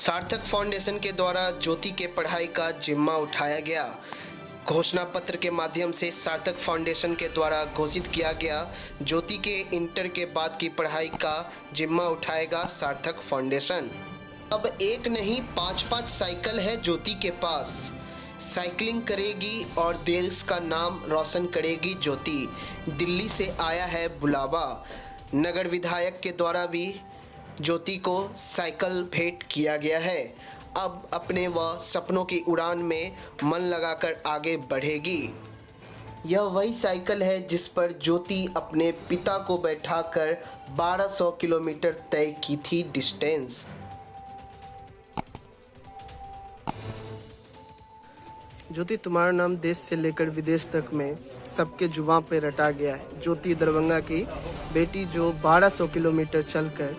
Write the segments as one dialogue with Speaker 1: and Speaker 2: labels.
Speaker 1: सार्थक फाउंडेशन के द्वारा ज्योति के पढ़ाई का जिम्मा उठाया गया। घोषणा पत्र के माध्यम से सार्थक फाउंडेशन के द्वारा घोषित किया गया, ज्योति के इंटर के बाद की पढ़ाई का जिम्मा उठाएगा सार्थक फाउंडेशन। अब एक नहीं 5-5 साइकिल है ज्योति के पास। साइकिलिंग करेगी और देश का नाम रोशन करेगी ज्योति। दिल्ली से आया है बुलावा। नगर विधायक के द्वारा भी ज्योति को साइकिल भेंट किया गया है। अब अपने व सपनों की उड़ान में मन लगाकर आगे बढ़ेगी। यह वही साइकिल है जिस पर ज्योति अपने पिता को बैठाकर 1200 किलोमीटर तय की थी डिस्टेंस। ज्योति, तुम्हारा नाम देश से लेकर विदेश तक में सबके जुबान पे रटा गया है। ज्योति दरभंगा की बेटी जो 1200 किलोमीटर चलकर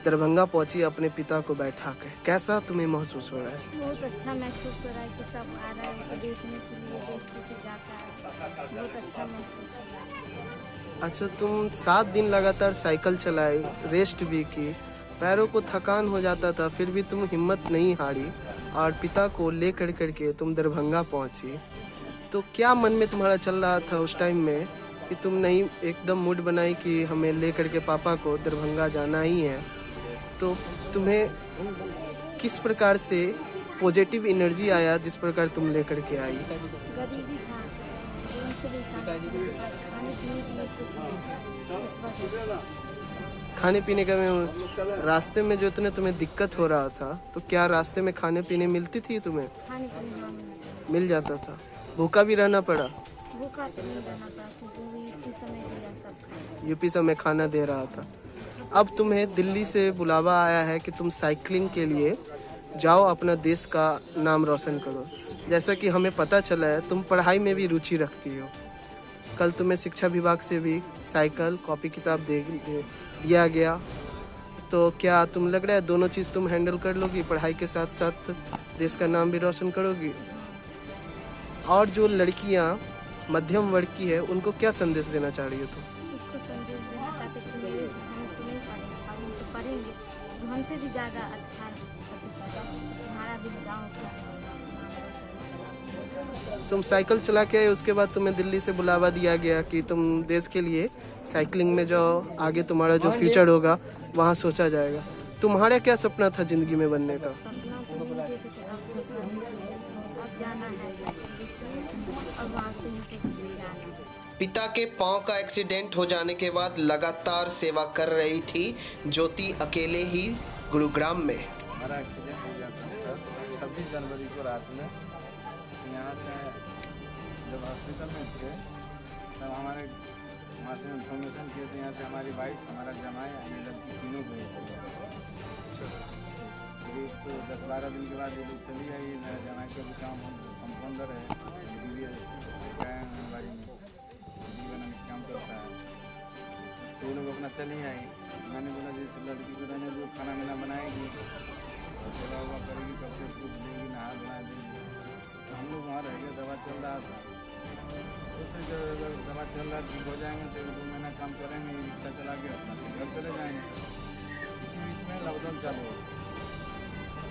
Speaker 1: दरभंगा पहुंची अपने पिता को बैठाकर। कैसा तुम्हें महसूस हो रहा है?
Speaker 2: बहुत अच्छा महसूस हो रहा है कि सब आ रहा है देखने के लिए, देख के जाता है। बहुत अच्छा महसूस हो रहा है।
Speaker 1: अच्छा, तुम 7 दिन लगातार साइकिल चलाई, रेस्ट भी की, पैरों को थकान हो जाता था, फिर भी तुम हिम्मत नहीं हारी और पिता को ले करके तुम दरभंगा पहुंची। तो क्या मन में तुम्हारा चल रहा था उस टाइम में कि तुम नहीं एकदम मूड बनाई कि हमें ले करके पापा को दरभंगा जाना ही है? तो तुम्हें किस प्रकार से पॉजिटिव एनर्जी आया जिस प्रकार तुम लेकर के आई?
Speaker 2: गरीबी था, से भी था, खाने पीने के लिए कुछ नहीं था इस वक्त।
Speaker 1: खाने पीने का में रास्ते में जो इतने तुम्हें दिक्कत हो रहा था, तो क्या रास्ते में खाने पीने मिलती थी तुम्हें?
Speaker 2: खाने पीने हाँ
Speaker 1: मिल जाता था। भूखा भी रहना पड़ा?
Speaker 2: भूखा तो नहीं रहना पड़ा क्योंकि यूपी समय दिया सब खाना।
Speaker 1: यूपी समय खाना दे रहा था। अब तुम्हें दिल्ली से बुलावा आया है कि तुम साइकिलिंग के लिए जाओ, अपना देश का नाम रोशन करो। जैसा कि हमें पता चला है तुम पढ़ाई में भी रुचि रखती हो। कल तुम्हें शिक्षा विभाग से भी साइकिल, कॉपी किताब दिया गया। तो क्या तुम लग रहा है दोनों चीज़ तुम हैंडल कर लोगी, पढ़ाई के साथ साथ देश का नाम भी रोशन करोगी? और जो लड़कियां मध्यम वर्ग की है उनको क्या संदेश देना चाह रही हो तुम?
Speaker 2: उसको संदेश देना चाहते कि मेरे हम तो नहीं पढ़ेंगे, हम तो पढ़ेंगे तो हमसे भी ज़्यादा अच्छा तुम्हारा भी गाँव का।
Speaker 1: तुम साइकिल चला के आए, उसके बाद तुम्हें दिल्ली से बुलावा दिया गया कि तुम देश के लिए साइकिलिंग में जो आगे तुम्हारा जो फ्यूचर होगा वहाँ सोचा जाएगा। तुम्हारा क्या सपना था जिंदगी में बनने का?
Speaker 2: सपना तो नहीं देखे थे, अब सपना अब जाना है और वहाँ पे जाना है।
Speaker 1: पिता के पांव का एक्सीडेंट हो जाने के बाद लगातार सेवा कर रही थी ज्योति अकेले ही गुरुग्राम में।
Speaker 3: हमारा एक्सीडेंट हो गया था सर 26 जनवरी को रात में। यहाँ से जब हॉस्पिटल में थे तब हमारे वहाँ से इन्फॉर्मेशन किए थे, यहाँ से हमारी वाइफ, हमारा जमाई, ये लड़की तीनों को करीब तो 10-12 दिन के बाद ये लोग चली आई। मेरा जमाई का भी काम कंपाउंडर है, दीदी आंगनबाड़ी में जीवन में काम करता है। तो ये लोग अपना चली आई। मैंने बोला जैसे लड़की को रहने जो खाना वाना बनाएगी, सेवा हुआ करेगी, कपड़े कुछ देगी, नहा बना देगी। तो हम लोग वहाँ रह गए, दवा चल रहा था। तो फिर जब दवा चल रहा ठीक हो जाएंगे तो 2 महीना काम करेंगे, रिक्शा चला के अपना घर चले जाएंगे। इसी बीच में लॉकडाउन चालू हो गया।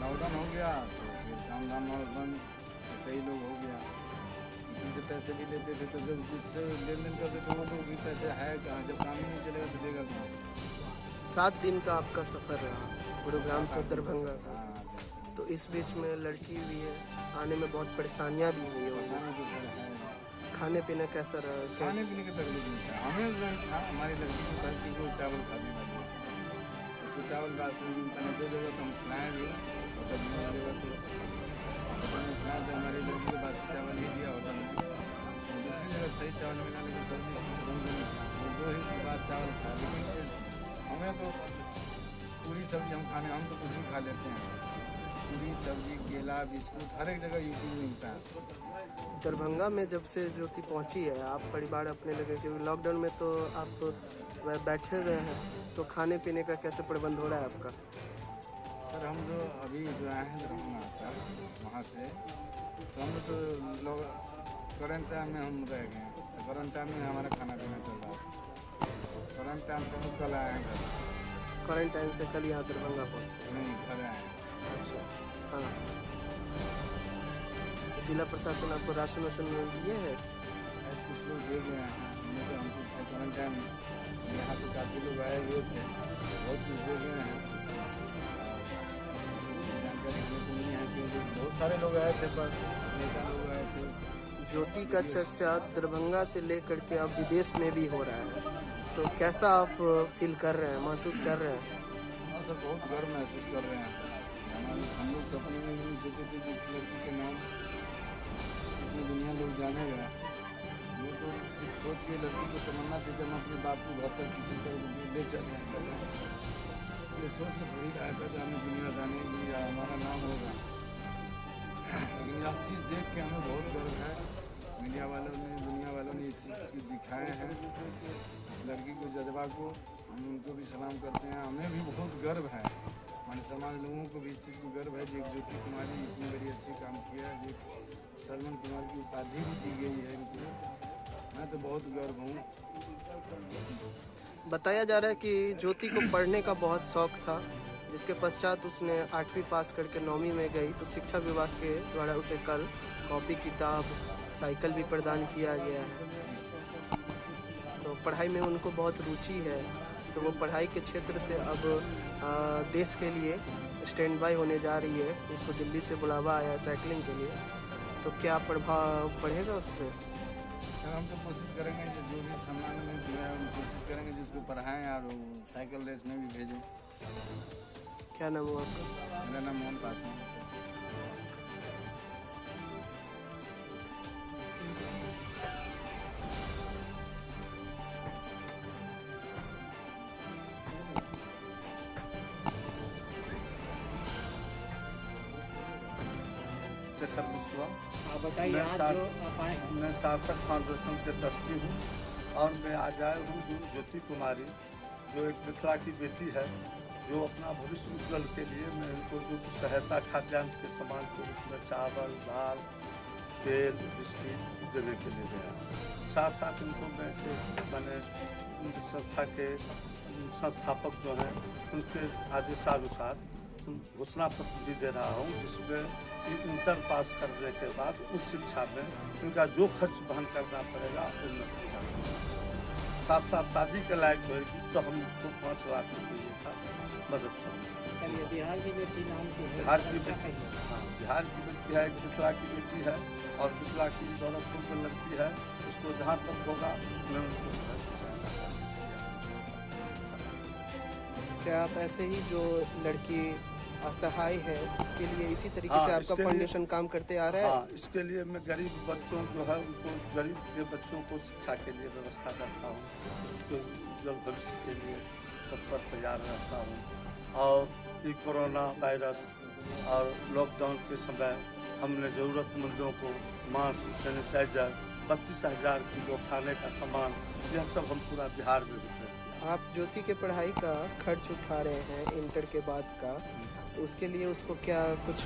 Speaker 3: लॉकडाउन हो गया तो फिर काम धाम और बंद, ऐसे ही लोग हो गया। किसी से पैसे भी लेते थे तो जब जिससे लेन देन करते तो वो लोग भी पैसे है कहाँ, जब काम ही नहीं चलेगा तो देगा कहाँ?
Speaker 1: 7 दिन का आपका सफ़र रहा गुरुग्राम से दरभंगा का। तो इस बीच में लड़की भी है, आने में बहुत परेशानियाँ भी हुई
Speaker 3: परेशानी तो सर है।
Speaker 1: खाने पीने कैसा रहा?
Speaker 3: खाने पीने की तकलीफ नहीं था, हमें नहीं था। हमारी लड़की को था कि वो चावल खाने वाली, उसको चावल का मैंने 2 जगह तो हम खिलाएँ भी, होटल में जगह तो खिलाए तो हमारी लड़की को बासी चावल नहीं दिया होटल में। दूसरी जगह सही चावल मिला, लेकिन सब्जी पसंद नहीं था। वो 2 ही बार चावल खाया। लेकिन हमें तो पूरी सब्जी हम तो कुछ भी खा लेते हैं। पूरी सब्जी, केला, बिस्कुट हर एक जगह यूपी में मिलता है।
Speaker 1: दरभंगा में जब से ज्योति पहुंची है, आप परिवार अपने लगे, क्योंकि लॉकडाउन में तो आप बैठे हुए हैं, तो खाने पीने का कैसे प्रबंध हो रहा है आपका?
Speaker 3: सर हम जो अभी जो आए हैं दरभंगा वहाँ से, तो हम तो लोग क्वारंटाइन में हम रह गए। तो क्वारंटाइन में हमारा खाना पीना चल रहा है। क्वारंटाइन से हम कल आए हैं।
Speaker 1: क्वारंटाइन से कल यहाँ दरभंगा पहुँचे?
Speaker 3: नहीं, घर आए हैं।
Speaker 1: अच्छा। जिला प्रशासन आपको राशन वाशन दिए है?
Speaker 3: कुछ लोग दे गए हैं, हम तो क्वारंटाइन यहाँ पे काफ़ी लोग आए हुए थे, बहुत कुछ दे गए हैं। जानकारी हमें तो नहीं है क्योंकि बहुत सारे लोग आए थे, पर नेता लोग आए थे।
Speaker 1: ज्योति का चर्चा दरभंगा से लेकर के अब विदेश में भी हो रहा है, तो कैसा आप फील कर रहे हैं, महसूस कर रहे हैं?
Speaker 3: हाँ सर, बहुत गर्व महसूस कर रहे हैं। हम लोग सपने में भी नहीं सोचे थे कि इस लड़की के नाम इतनी दुनिया लोग जानेगा। वो तो सिर्फ सोच के लड़की को तमन्ना थी कि हम अपने बाप को घर तक किसी तरह ले चले हैं, बचा। ये सोच के थोड़ी आया था कि हमें दुनिया जानेगी या हमारा नाम होगा, लेकिन यह चीज़ देख के हमें बहुत गर्व है। मीडिया वालों ने, दुनिया वालों ने इस चीज़ को दिखाए हैं, इस लड़की को, जज्बा को। हम उनको भी सलाम करते हैं। हमें भी बहुत गर्व है, हमारे समाज लोगों को भी इस चीज़ को गर्व है कि ज्योति कुमारी इतनी बड़ी अच्छी काम किया है। सरवन कुमार की उपाधि भी दी गई है इनको। मैं तो बहुत गर्व हूँ इस चीज़ से।
Speaker 1: बताया जा रहा है कि ज्योति को पढ़ने का बहुत शौक था, जिसके पश्चात उसने 8वीं पास करके 9वीं में गई, तो शिक्षा विभाग के द्वारा उसे कल कॉपी, किताब, साइकिल भी प्रदान किया गया है। तो पढ़ाई में उनको बहुत रुचि है, तो वो पढ़ाई के क्षेत्र से अब देश के लिए स्टैंड बाय होने जा रही है। उसको दिल्ली से बुलावा आया है साइकिलिंग के लिए, तो क्या प्रभाव पड़ेगा उस पर?
Speaker 3: सर, हम तो कोशिश करेंगे कि जो भी सम्मान में दिया है, हम कोशिश करेंगे कि उसको पढ़ाएं और साइकिल रेस में भी भेजें।
Speaker 1: क्या नाम हुआ आपका?
Speaker 3: मेरा नाम मोहन पासवान है सर।
Speaker 4: बताइए आज जो आप आए हैं।
Speaker 5: मैं सार्थक फाउंडेशन के ट्रस्टी हूँ और मैं आज आया हूँ ज्योति कुमारी, जो एक मिथिला की बेटी है, जो अपना भविष्य उज्जवल के लिए मैं इनको जो सहायता खाद्यान्न के सामान के रूप में चावल, दाल, तेल, बिस्किट देने के लिए गया। साथ साथ इनको मैंने संस्था के संस्थापक जो हैं उनके आदेशानुसार घोषणा पत्र भी दे रहा हूँ, जिसमें इंटर पास करने के बाद उस शिक्षा में इनका जो खर्च वहन करना पड़ेगा उनमें खर्चा करेंगे। साथ साथ शादी के लायक होगी तो हम उनको 5 लाख रुपये का मदद करेंगे।
Speaker 4: चलिए, बिहार की बेटी नाम की है,
Speaker 5: बिहार की बेटी, हाँ, बिहार की बेटी है, एक मिथिला की बेटी है और मिथिला की गौरवपूर्ण लड़की है। उसको जहाँ तक होगा मैं उनको
Speaker 1: क्या आप ऐसे ही जो लड़की असहाय है उसके लिए इसी तरीके
Speaker 5: हाँ,
Speaker 1: से आपका
Speaker 5: इसके
Speaker 1: फाउंडेशन काम करते आ रहा है?
Speaker 5: हाँ, इसके लिए मैं गरीब बच्चों जो है उनको, गरीब के बच्चों को शिक्षा के लिए व्यवस्था करता हूँ, उसके उज्जवल भविष्य के लिए तत्पर तैयार रहता हूँ। और ये कोरोना वायरस और लॉकडाउन के समय हमने ज़रूरतमंदों को मास्क, सैनिटाइजर, 32,000 किलो खाने का सामान, यह सब हम पूरा बिहार में वितरित किया।
Speaker 1: आप ज्योति के पढ़ाई का खर्च उठा रहे हैं इंटर के बाद का, तो उसके लिए उसको क्या कुछ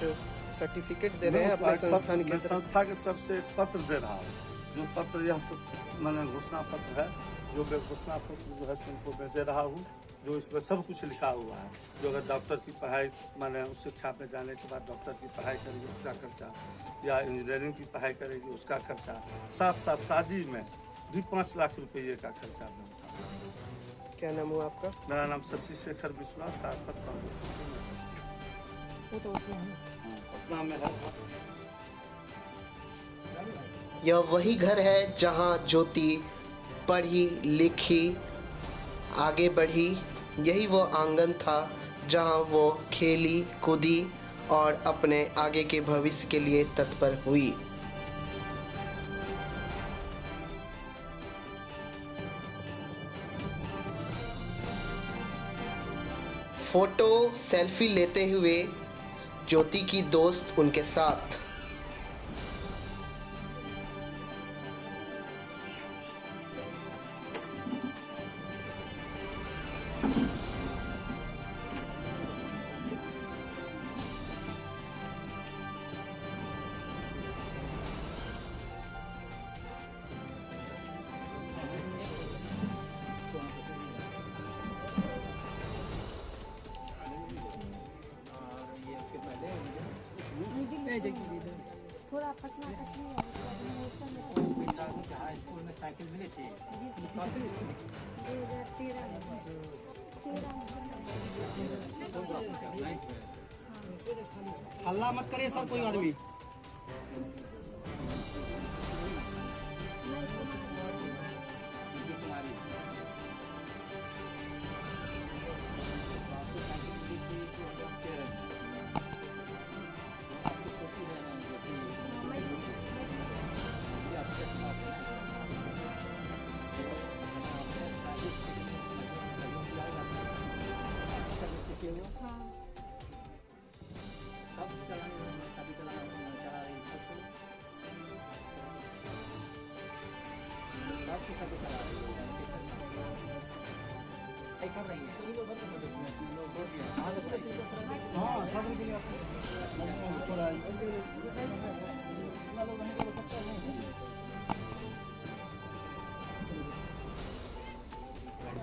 Speaker 1: सर्टिफिकेट दे रहे हैं अपने संस्थान के तरफ?
Speaker 5: संस्था के तरफ से एक पत्र दे रहा हूँ, जो पत्र यह सब मैंने घोषणा पत्र है, जो मैं घोषणा पत्र जो है उनको मैं दे रहा हूँ, जो इसमें सब कुछ लिखा हुआ है। जो अगर डॉक्टर की पढ़ाई मैंने उस शिक्षा में जाने के बाद डॉक्टर की पढ़ाई करेगी उसका खर्चा, या इंजीनियरिंग की पढ़ाई करेगी उसका खर्चा, साथ साथ शादी में भी 5 लाख रुपये का खर्चा मैं उठाऊंगा।
Speaker 1: क्या नाम हुआ आपका?
Speaker 5: मेरा नाम शशि शेखर विश्वास, सार्थक फाउंडेशन के
Speaker 4: वो तो उसमें है।
Speaker 5: पटना में है।
Speaker 1: यह वही घर है जहां ज्योति पढ़ी लिखी आगे बढ़ी। यही वो आंगन था जहां वो खेली कूदी और अपने आगे के भविष्य के लिए तत्पर हुई। फोटो सेल्फी लेते हुए ज्योति की दोस्त उनके साथ।
Speaker 2: थोड़ा पचना कचनी है, उसके बाद हम हॉस्टल में चले गए।
Speaker 4: बिंदास के हाई स्कूल में साइकिल मिली थी।
Speaker 2: जिस
Speaker 4: काफी
Speaker 2: 2013 में 13 में
Speaker 4: हल्ला मत करिए सर, कोई आदमी कर रही है। सभी लोग घर के सदस्य हैं, हाँ सब के लिए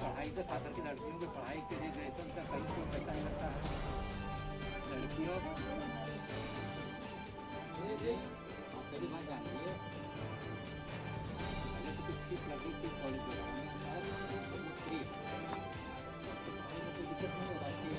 Speaker 4: पढ़ाई के खातर की लड़कियों की पढ़ाई के लिए ग्रेजुएशन का कहीं कोई पैसा नहीं लगता है। लड़कियों आप सभी बात जानिए, अगर तो कुछ सीट लगी थी कॉलेज में फ्री दिक्कत नहीं हो रहा कि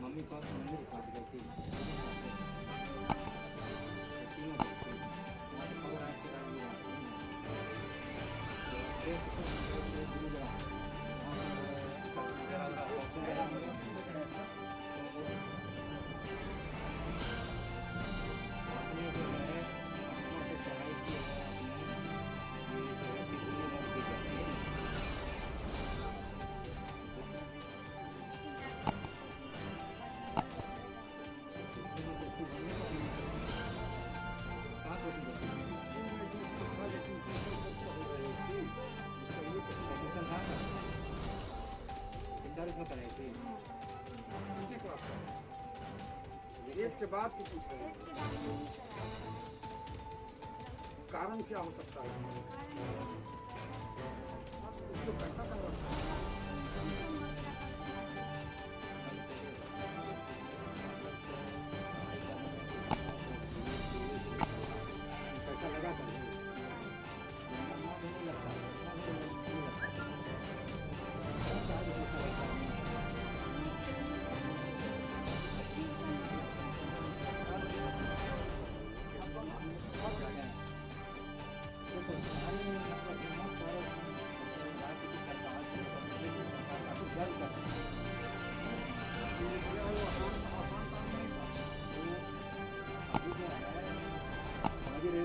Speaker 4: मम्मी पापा मम्मी के साथ गई थी। खबर आपके में कराई थी।
Speaker 5: एक के बाद तो पूछ रहे हैं, कारण क्या हो सकता है? उसको पैसा का
Speaker 4: पैसा लगा कर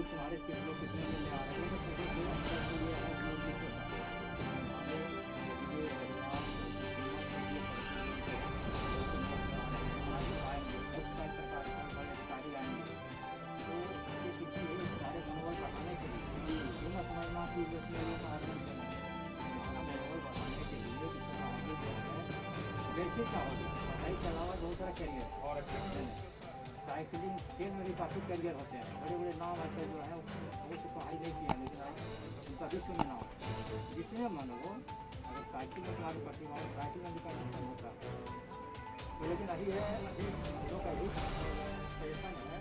Speaker 4: तुम्हारे लोग कितने ले आ रहे हैं, वैसे क्या होगा, पढ़ाई के अलावा बहुत सारा करियर और साइकिलिंग के मेरे काफ़ी करियर होते हैं, बड़े बड़े नाम आते जो है वो तो पढ़ाई नहीं किया, लेकिन उनका विश्व में नाम जिसमें मन हो, अगर साइकिल में तुम्हारी प्रतिभा हो, साइकिल में भी कंपटीशन होता है। तो लेकिन अभी है, अभी लोगों का ही फैशन है।